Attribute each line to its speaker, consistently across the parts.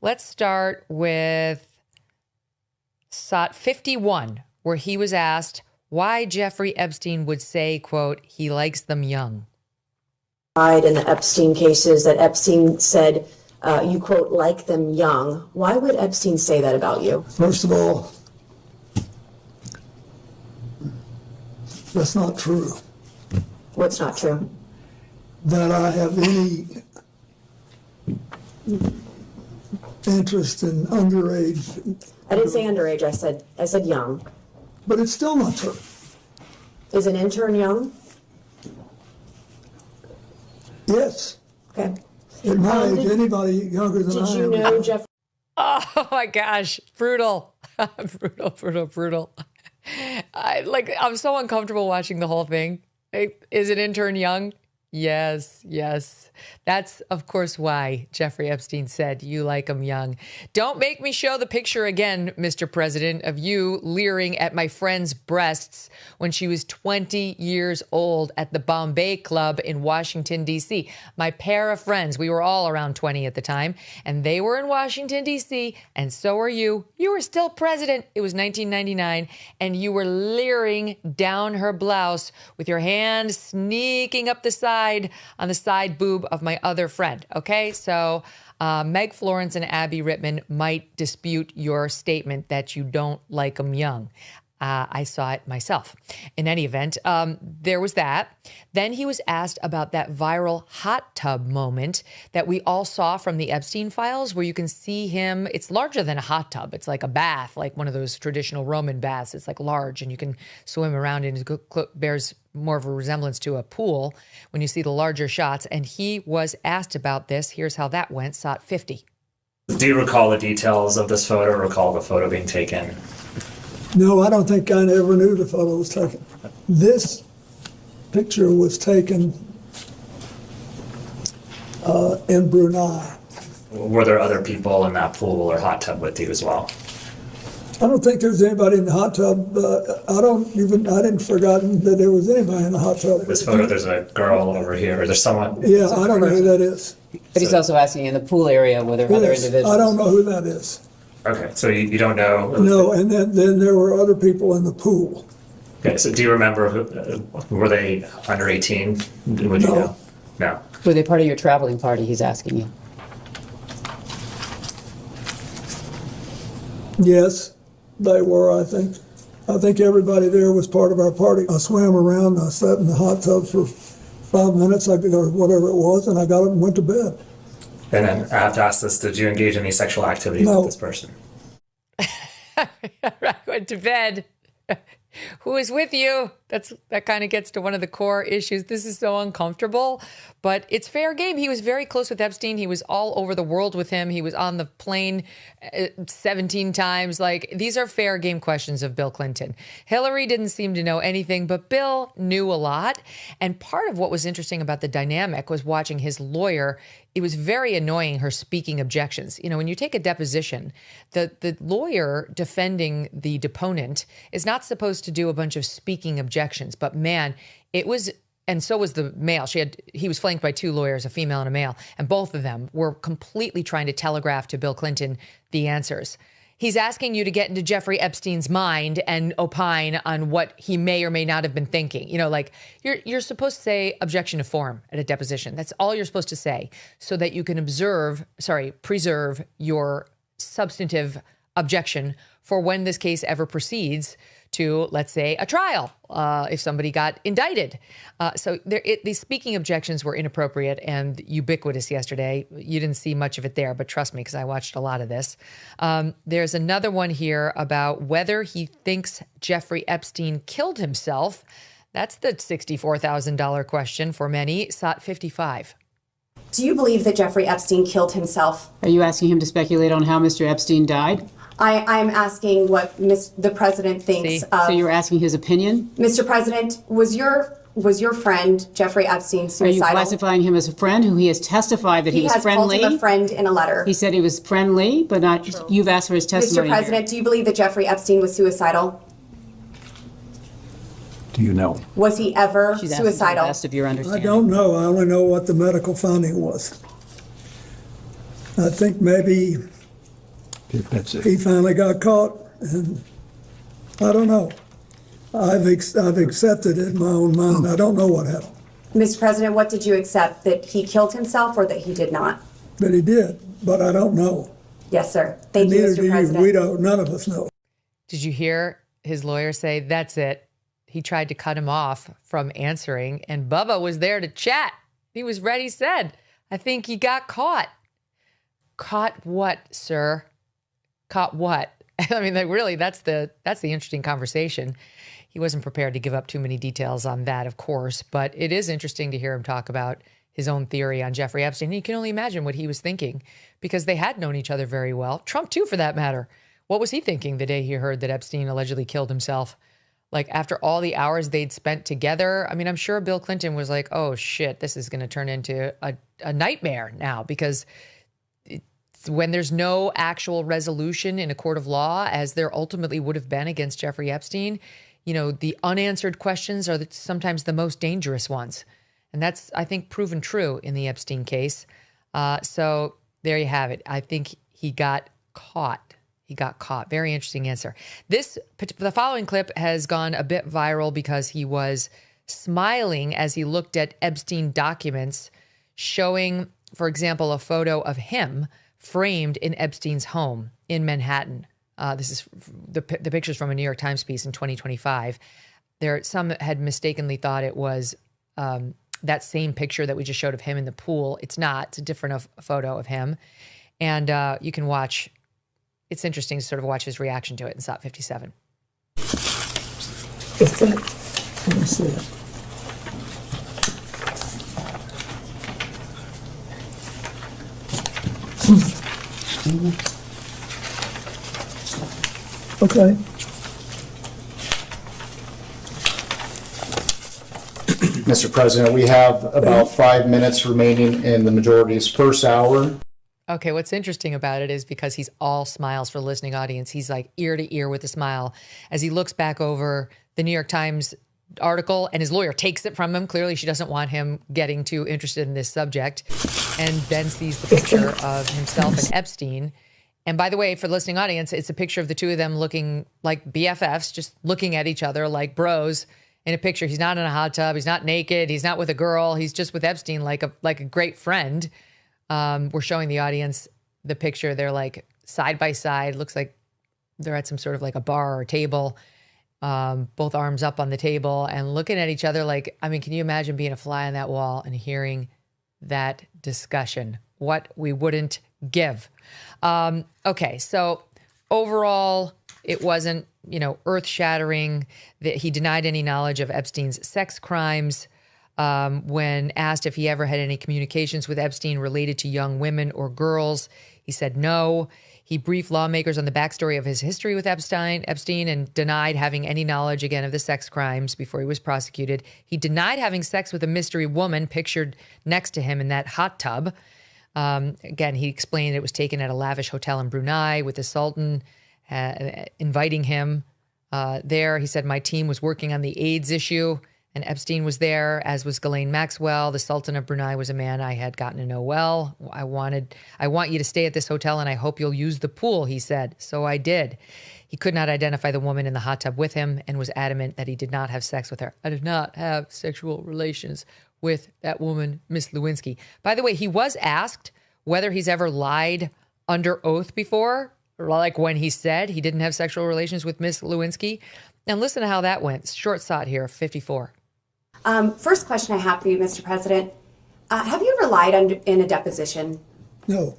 Speaker 1: Let's start with SOT 51, where he was asked why Jeffrey Epstein would say, quote, he likes them young.
Speaker 2: In the Epstein cases that Epstein said, you, quote, like them young. Why would Epstein say that about you?
Speaker 3: First of all, that's not true.
Speaker 2: What's not true?
Speaker 3: That I have any interest in underage.
Speaker 2: I didn't say underage, I said young.
Speaker 3: But it's still not true.
Speaker 2: Is an intern young?
Speaker 3: Yes.
Speaker 2: Okay.
Speaker 3: At my age, anybody younger than I am.
Speaker 2: Did you know Jeff?
Speaker 1: Oh my gosh, brutal. Brutal. I'm so uncomfortable watching the whole thing. Is an intern young? Yes. That's, of course, why Jeffrey Epstein said you like him young. Don't make me show the picture again, Mr. President, of you leering at my friend's breasts when she was 20 years old at the Bombay Club in Washington, D.C. My pair of friends, we were all around 20 at the time, and they were in Washington, D.C., and so were you. You were still president. It was 1999, and you were leering down her blouse with your hand sneaking up the side on the side boob of my other friend. Okay, so Meg Florence and Abby Rittman might dispute your statement that you don't like them young. I saw it myself. In any event, there was that. Then he was asked about that viral hot tub moment that we all saw from the Epstein files, where you can see him. It's larger than a hot tub. It's like a bath, like one of those traditional Roman baths. It's like large, and you can swim around in. It bears more of a resemblance to a pool when you see the larger shots. And he was asked about this. Here's how that went. SOT 50.
Speaker 4: Do you recall the details of this photo? Recall the photo being taken?
Speaker 3: No, I don't think I ever knew the photo was taken. This picture was taken in Brunei.
Speaker 4: Were there other people in that pool or hot tub with you as well?
Speaker 3: I don't think there's anybody in the hot tub. I didn't forgotten that there was anybody in the hot tub.
Speaker 4: This photo, there's a girl over here. Or there's someone.
Speaker 3: Yeah, I don't know who that is.
Speaker 5: But he's also asking in the pool area whether other individuals.
Speaker 3: I don't know who that is.
Speaker 4: Okay, so you don't know?
Speaker 3: No, and then there were other people in the pool.
Speaker 4: Okay, so do you remember who were they under 18? Would you know? No.
Speaker 5: Were they part of your traveling party, he's asking you?
Speaker 3: Yes, they were, I think. I think everybody there was part of our party. I swam around, I sat in the hot tub for 5 minutes, or whatever it was, and I got up and went to bed.
Speaker 4: And then I have to ask this, did you engage in any sexual activity with this person?
Speaker 1: I went to bed. Who is with you? That kind of gets to one of the core issues. This is so uncomfortable, but it's fair game. He was very close with Epstein. He was all over the world with him. He was on the plane 17 times. Like, these are fair game questions of Bill Clinton. Hillary didn't seem to know anything, but Bill knew a lot. And part of what was interesting about the dynamic was watching his lawyer. It was very annoying, her speaking objections. You know, when you take a deposition, the lawyer defending the deponent is not supposed to do a bunch of speaking objections. But man, it was, and so was the male. He was flanked by two lawyers, a female and a male, and both of them were completely trying to telegraph to Bill Clinton the answers. He's asking you to get into Jeffrey Epstein's mind and opine on what he may or may not have been thinking. You know, like you're supposed to say objection to form at a deposition. That's all you're supposed to say, so that you can preserve your substantive objection for when this case ever proceeds to, let's say, a trial, if somebody got indicted. So these speaking objections were inappropriate and ubiquitous yesterday. You didn't see much of it there, but trust me, because I watched a lot of this. There's another one here about whether he thinks Jeffrey Epstein killed himself. That's the $64,000 question for many. SOT 55.
Speaker 6: Do you believe that Jeffrey Epstein killed himself?
Speaker 5: Are you asking him to speculate on how Mr. Epstein died?
Speaker 6: I'm asking what the president thinks of.
Speaker 5: So you're asking his opinion?
Speaker 6: Mr. President, was your friend Jeffrey Epstein suicidal?
Speaker 5: Are you classifying him as a friend who he has testified that he was friendly?
Speaker 6: He has called him a friend in a letter.
Speaker 5: He said he was friendly, but not. True. You've asked for his testimony.
Speaker 6: Mr. President, do you believe that Jeffrey Epstein was suicidal?
Speaker 7: Do you know?
Speaker 6: Was he ever
Speaker 5: She's
Speaker 6: suicidal?
Speaker 5: To the best of your understanding.
Speaker 3: I don't know. I only know what the medical finding was. I think maybe
Speaker 7: That's it.
Speaker 3: He finally got caught, and I don't know. I've accepted it in my own mind. I don't know what happened.
Speaker 6: Mr. President, what did you accept? That he killed himself or that he did not?
Speaker 3: That he did, but I don't know.
Speaker 6: Yes, sir. Thank you,
Speaker 3: Neither
Speaker 6: Mr.
Speaker 3: do
Speaker 6: President.
Speaker 3: you. We don't. None of us know.
Speaker 1: Did you hear his lawyer say, that's it? He tried to cut him off from answering, and Bubba was there to chat. He was ready, said, I think he got caught. Caught what, sir? Caught what? I mean, like, really, that's the interesting conversation. He wasn't prepared to give up too many details on that, of course, but it is interesting to hear him talk about his own theory on Jeffrey Epstein. You can only imagine what he was thinking because they had known each other very well. Trump, too, for that matter. What was he thinking the day he heard that Epstein allegedly killed himself? Like, after all the hours they'd spent together, I mean, I'm sure Bill Clinton was like, oh, shit, this is going to turn into a nightmare now because when there's no actual resolution in a court of law, as there ultimately would have been against Jeffrey Epstein, you know, the unanswered questions are sometimes the most dangerous ones. And that's, I think, proven true in the Epstein case. So there you have it. I think he got caught. He got caught. Very interesting answer. The following clip has gone a bit viral because he was smiling as he looked at Epstein documents showing, for example, a photo of him framed in Epstein's home in Manhattan. This is the pictures from a New York Times piece in 2025. Some had mistakenly thought it was that same picture that we just showed of him in the pool. It's not. It's a different photo of him. And you can watch. It's interesting to sort of watch his reaction to it in SOT 57.
Speaker 3: Let me see it. Okay.
Speaker 8: Mr. President, we have about 5 minutes remaining in the majority's first hour.
Speaker 1: Okay, what's interesting about it is because he's all smiles for the listening audience. He's like ear to ear with a smile as he looks back over the New York Times article, and his lawyer takes it from him. Clearly, she doesn't want him getting too interested in this subject, and then sees the picture of himself and Epstein. And by the way, for the listening audience, it's a picture of the two of them looking like BFFs, just looking at each other like bros in a picture. He's not in a hot tub. He's not naked. He's not with a girl. He's just with Epstein like a great friend. We're showing the audience the picture. They're like side by side. Looks like they're at some sort of like a bar or table, both arms up on the table and looking at each other like, I mean, can you imagine being a fly on that wall and hearing that discussion? What we wouldn't give. Okay, so overall, it wasn't, earth-shattering. That he denied any knowledge of Epstein's sex crimes. When asked if he ever had any communications with Epstein related to young women or girls, he said no. He briefed lawmakers on the backstory of his history with Epstein and denied having any knowledge, again, of the sex crimes before he was prosecuted. He denied having sex with a mystery woman pictured next to him in that hot tub. Again, he explained it was taken at a lavish hotel in Brunei with the Sultan inviting him there. He said, my team was working on the AIDS issue, and Epstein was there, as was Ghislaine Maxwell. The Sultan of Brunei was a man I had gotten to know well. I want you to stay at this hotel, and I hope you'll use the pool, he said. So I did. He could not identify the woman in the hot tub with him and was adamant that he did not have sex with her. I did not have sexual relations with that woman, Miss Lewinsky. By the way, he was asked whether he's ever lied under oath before, like when he said he didn't have sexual relations with Miss Lewinsky. And listen to how that went. Short SOT here, 54.
Speaker 6: First question I have for you, Mr. President. Have you ever lied in a deposition?
Speaker 3: No.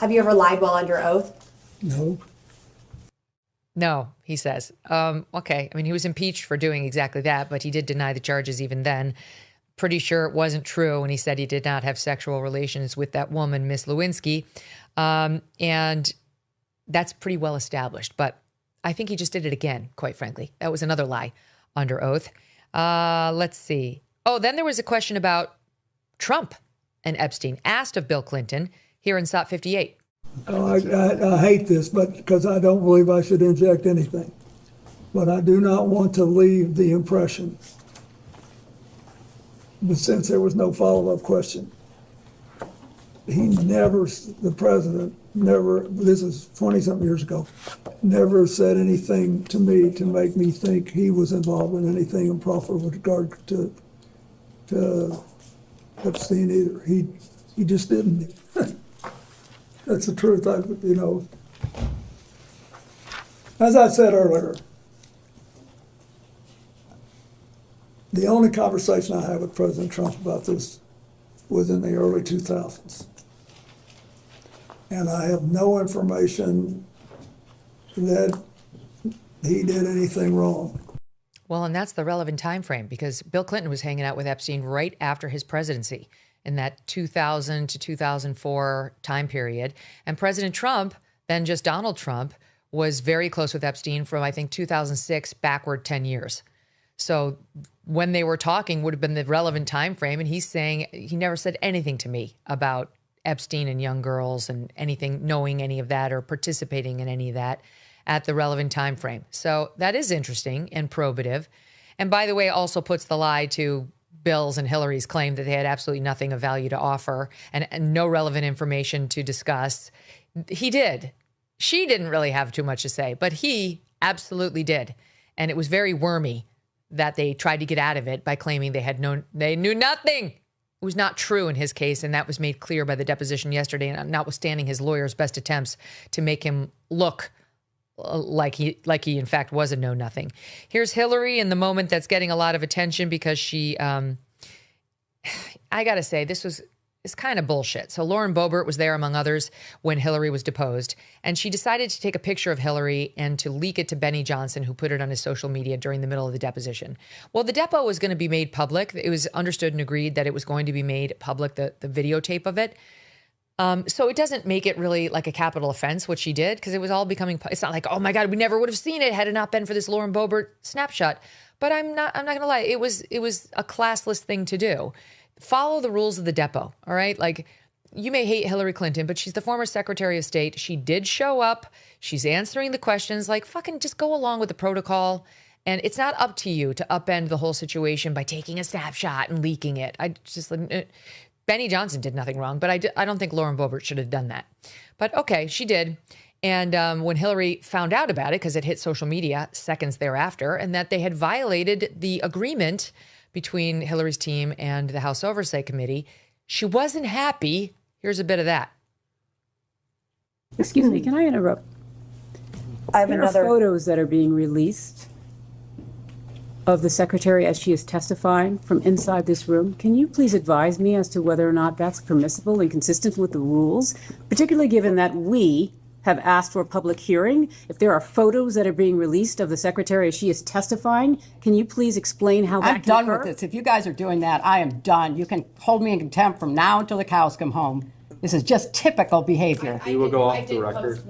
Speaker 6: Have you ever lied while under oath?
Speaker 3: No.
Speaker 1: No, he says. Okay. I mean, he was impeached for doing exactly that, but he did deny the charges even then. Pretty sure it wasn't true when he said he did not have sexual relations with that woman, Miss Lewinsky. And that's pretty well established. But I think he just did it again, quite frankly. That was another lie under oath. Let's see. Oh, then there was a question about Trump and Epstein, asked of Bill Clinton here in SOT 58.
Speaker 3: I hate this, but because I don't believe I should inject anything. But I do not want to leave the impression, but since there was no follow-up question, the president never, this is 20-something years ago, never said anything to me to make me think he was involved in anything improper with regard to Epstein either. He just didn't. That's the truth. As I said earlier, the only conversation I had with President Trump about this was in the early 2000s. And I have no information that he did anything wrong.
Speaker 1: Well, and that's the relevant time frame, because Bill Clinton was hanging out with Epstein right after his presidency in that 2000 to 2004 time period. And President Trump, then just Donald Trump, was very close with Epstein from, I think, 2006 backward 10 years. So when they were talking would have been the relevant time frame. And he's saying he never said anything to me about Epstein and young girls and anything, knowing any of that or participating in any of that at the relevant time frame. So that is interesting and probative. And by the way, also puts the lie to Bill's and Hillary's claim that they had absolutely nothing of value to offer and no relevant information to discuss. He did. She didn't really have too much to say, but he absolutely did. And it was very wormy that they tried to get out of it by claiming they knew nothing. It was not true in his case, and that was made clear by the deposition yesterday, and notwithstanding his lawyer's best attempts to make him look like he in fact was a know-nothing. Here's Hillary in the moment that's getting a lot of attention because she, I gotta say, it's kind of bullshit. So Lauren Boebert was there, among others, when Hillary was deposed, and she decided to take a picture of Hillary and to leak it to Benny Johnson, who put it on his social media during the middle of the deposition. Well, the depo was going to be made public. It was understood and agreed that it was going to be made public, the videotape of it. So it doesn't make it really like a capital offense, what she did, because it was all becoming, it's not like, oh my God, we never would have seen it had it not been for this Lauren Boebert snapshot. But I'm not going to lie. It was a classless thing to do. Follow the rules of the depo, all right? Like, you may hate Hillary Clinton, but she's the former Secretary of State. She did show up. She's answering the questions. Like, fucking just go along with the protocol. And it's not up to you to upend the whole situation by taking a snapshot and leaking it. Benny Johnson did nothing wrong, but I don't think Lauren Boebert should have done that. But okay, she did. And when Hillary found out about it, because it hit social media seconds thereafter, and that they had violated the agreement between Hillary's team and the House Oversight Committee, she wasn't happy. Here's a bit of that.
Speaker 5: Excuse me, can I interrupt?
Speaker 7: I have
Speaker 5: There
Speaker 7: another.
Speaker 5: are photos that are being released of the secretary as she is testifying from inside this room. Can you please advise me as to whether or not that's permissible and consistent with the rules, particularly given that we have asked for a public hearing? If there are photos that are being released of the secretary as she is testifying, can you please explain how that
Speaker 9: I'm done
Speaker 5: can
Speaker 9: with
Speaker 5: occur?
Speaker 9: this. If you guys are doing that, I am done. You can hold me in contempt from now until the cows come home. This is just typical behavior.
Speaker 10: We will go off the record.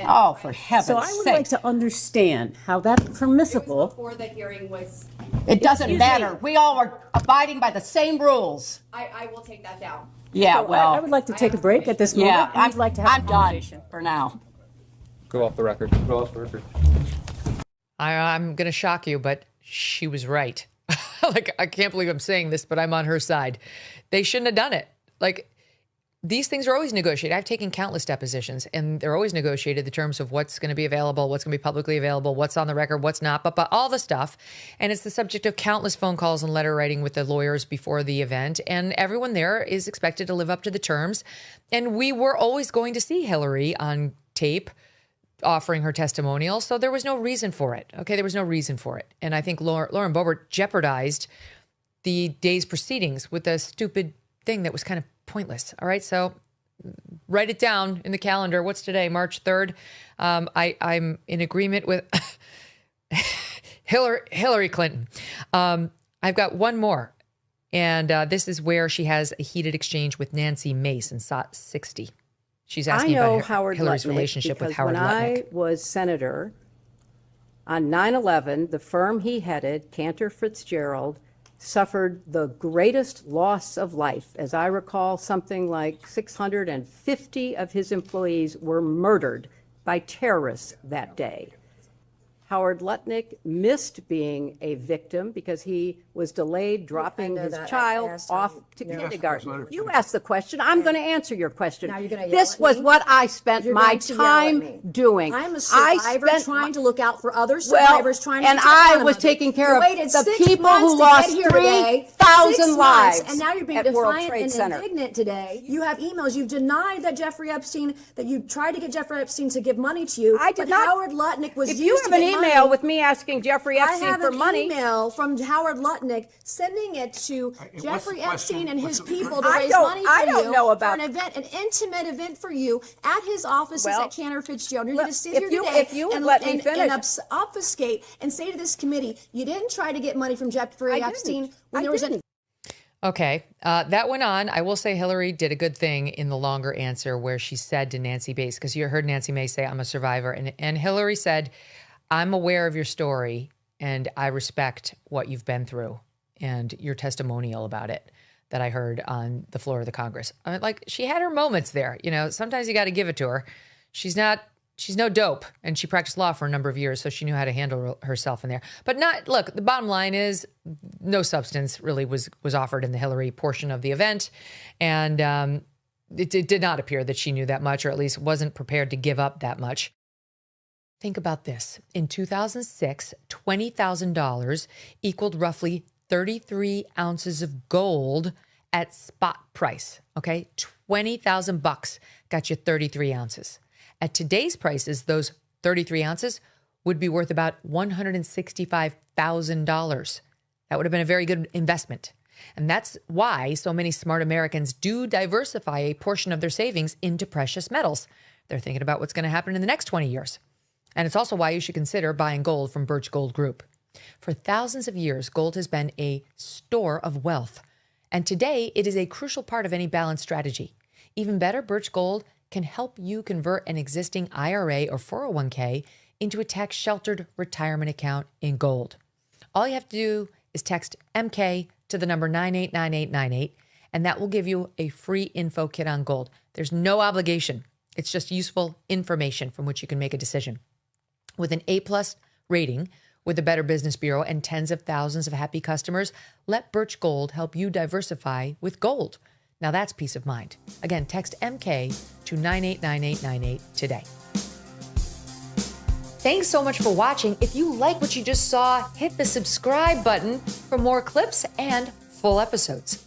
Speaker 9: Oh, for heaven's
Speaker 5: So I would like
Speaker 9: sake.
Speaker 5: to understand how that's permissible.
Speaker 6: Before the hearing was,
Speaker 9: It doesn't
Speaker 5: Excuse
Speaker 9: matter.
Speaker 5: me.
Speaker 9: We all are abiding by the same rules.
Speaker 6: I will take that down.
Speaker 9: Yeah,
Speaker 5: So
Speaker 9: well,
Speaker 5: I would like to take a break at this moment.
Speaker 9: yeah,
Speaker 5: and I'd like to have
Speaker 9: I'm
Speaker 5: a
Speaker 9: done
Speaker 5: conversation.
Speaker 9: for now.
Speaker 10: Go off the record. Go off the record.
Speaker 1: I'm going to shock you, but she was right. Like, I can't believe I'm saying this, but I'm on her side. They shouldn't have done it. Like, these things are always negotiated. I've taken countless depositions, and they're always negotiated, the terms of what's going to be available, what's going to be publicly available, what's on the record, what's not, but all the stuff. And it's the subject of countless phone calls and letter writing with the lawyers before the event. And everyone there is expected to live up to the terms. And we were always going to see Hillary on tape offering her testimonial. So there was no reason for it. Okay, there was no reason for it. And I think Lauren Boebert jeopardized the day's proceedings with a stupid thing that was kind of pointless. All right, so write it down in the calendar. What's today, March 3rd? I'm in agreement with Hillary Clinton. I've got one more, and this is where she has a heated exchange with Nancy Mace in SOT 60. She's asking about Hillary's relationship with Howard Lutnick.
Speaker 7: When I was senator, on 9/11, the firm he headed, Cantor Fitzgerald, suffered the greatest loss of life. As I recall, something like 650 of his employees were murdered by terrorists that day. Howard Lutnick missed being a victim because he was delayed dropping
Speaker 2: know
Speaker 7: his
Speaker 2: that. I
Speaker 7: child
Speaker 2: asked
Speaker 7: off
Speaker 2: him.
Speaker 7: to
Speaker 2: No.
Speaker 7: kindergarten. You asked the question. I'm going to answer your question.
Speaker 2: Now you're gonna yell
Speaker 7: This
Speaker 2: at
Speaker 7: was
Speaker 2: me?
Speaker 7: what I spent
Speaker 2: You're
Speaker 7: my
Speaker 2: going to yell at
Speaker 7: time
Speaker 2: me.
Speaker 7: doing.
Speaker 2: I'm a
Speaker 7: I
Speaker 2: survivor
Speaker 7: spent
Speaker 2: trying to look out for other
Speaker 7: Well,
Speaker 2: survivors, trying to
Speaker 7: and
Speaker 2: get to the
Speaker 7: I
Speaker 2: bottom
Speaker 7: was
Speaker 2: of it.
Speaker 7: taking care
Speaker 2: You
Speaker 7: of
Speaker 2: waited
Speaker 7: the
Speaker 2: 6
Speaker 7: people
Speaker 2: months
Speaker 7: who
Speaker 2: to
Speaker 7: lost
Speaker 2: get here today.
Speaker 7: 3,000
Speaker 2: 6 months,
Speaker 7: lives
Speaker 2: and now you're being
Speaker 7: at World
Speaker 2: defiant
Speaker 7: Trade
Speaker 2: and
Speaker 7: Center.
Speaker 2: indignant today. You have emails. You've denied that Jeffrey Epstein, that you tried to get Jeffrey Epstein to give money to you.
Speaker 7: I did
Speaker 2: but
Speaker 7: not.
Speaker 2: Howard Lutnick was
Speaker 7: If
Speaker 2: used
Speaker 7: you
Speaker 2: to
Speaker 7: have an
Speaker 2: get
Speaker 7: email
Speaker 2: money.
Speaker 7: with me asking Jeffrey
Speaker 2: I
Speaker 7: Epstein
Speaker 2: have
Speaker 7: for
Speaker 2: an
Speaker 7: money,
Speaker 2: email from Howard Lutnick sending it to Jeffrey Epstein and his people to
Speaker 7: I
Speaker 2: raise
Speaker 7: don't-
Speaker 2: money for
Speaker 7: I don't
Speaker 2: you
Speaker 7: know about-
Speaker 2: for an event, an intimate event for you at his offices
Speaker 7: Well,
Speaker 2: at Cantor Fitzgerald. You're
Speaker 7: look,
Speaker 2: going to sit
Speaker 7: if
Speaker 2: here
Speaker 7: you-
Speaker 2: today
Speaker 7: if you would
Speaker 2: and,
Speaker 7: let me
Speaker 2: and,
Speaker 7: finish.
Speaker 2: and obfuscate and say to this committee, you didn't try to get money from Jeffrey
Speaker 7: I
Speaker 2: Epstein
Speaker 7: didn't.
Speaker 2: when
Speaker 7: I
Speaker 2: there was
Speaker 7: didn't.
Speaker 1: Okay, that went on. I will say Hillary did a good thing in the longer answer where she said to Nancy Mace, because you heard Nancy Mace say, I'm a survivor. And Hillary said, I'm aware of your story and I respect what you've been through and your testimonial about it that I heard on the floor of the Congress. I mean, like, she had her moments there. You know, sometimes you got to give it to her. She's no dope, and she practiced law for a number of years, so she knew how to handle herself in there. But look, the bottom line is no substance really was offered in the Hillary portion of the event. And it did not appear that she knew that much, or at least wasn't prepared to give up that much. Think about this. In 2006, $20,000 equaled roughly 33 ounces of gold at spot price. Okay, $20,000 got you 33 ounces. At today's prices, those 33 ounces would be worth about $165,000. That would have been a very good investment. And that's why so many smart Americans do diversify a portion of their savings into precious metals. They're thinking about what's going to happen in the next 20 years. And it's also why you should consider buying gold from Birch Gold Group. For thousands of years, gold has been a store of wealth. And today, it is a crucial part of any balanced strategy. Even better, Birch Gold can help you convert an existing IRA or 401k into a tax-sheltered retirement account in gold. All you have to do is text MK to the number 989898, and that will give you a free info kit on gold. There's no obligation. It's just useful information from which you can make a decision. With an A+ rating with the Better Business Bureau and tens of thousands of happy customers, let Birch Gold help you diversify with gold. Now that's peace of mind. Again, text MK to 989898 today. Thanks so much for watching. If you like what you just saw, hit the subscribe button for more clips and full episodes.